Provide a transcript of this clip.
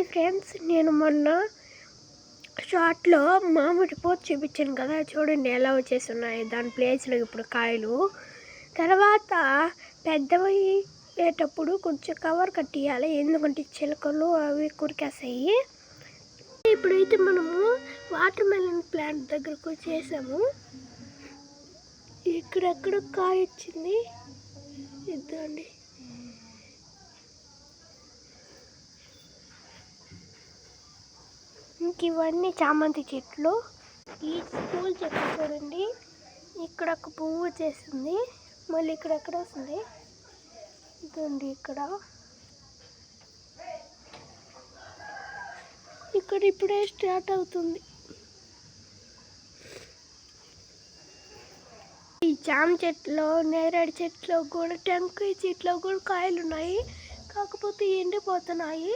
Hi friends, నేను మొన్న షార్ట్లో మామిడి పూత చూపించాను కదా, చూడండి ఎలా వచ్చేస్తున్నాయి దాని ప్లేస్లో ఇప్పుడు కాయలు. తర్వాత పెద్దవయ్యేటప్పుడు కొంచెం కవర్ కట్టియాలి, ఎందుకంటే చిలకలు అవి కురికేస్తాయి. ఇప్పుడైతే మనము వాటర్ మెలన్ ప్లాంట్ దగ్గరకు వచ్చేసాము. ఇక్కడెక్కడ కాయ వచ్చింది ఇద్దండి. ఇవన్నీ చామంతి చెట్లు. ఈ పూల చెట్లు చూడండి, ఇక్కడ ఒక పువ్వు వచ్చేసింది, మళ్ళీ ఇక్కడెక్కడ వస్తుంది ఇదండి. ఇక్కడ ఇప్పుడే స్టార్ట్ అవుతుంది. ఈ జామ చెట్లో, నేరేడు చెట్లో కూడా, టెంకాయ చెట్లో కూడా కాయలు ఉన్నాయి, కాకపోతే ఎండిపోతున్నాయి.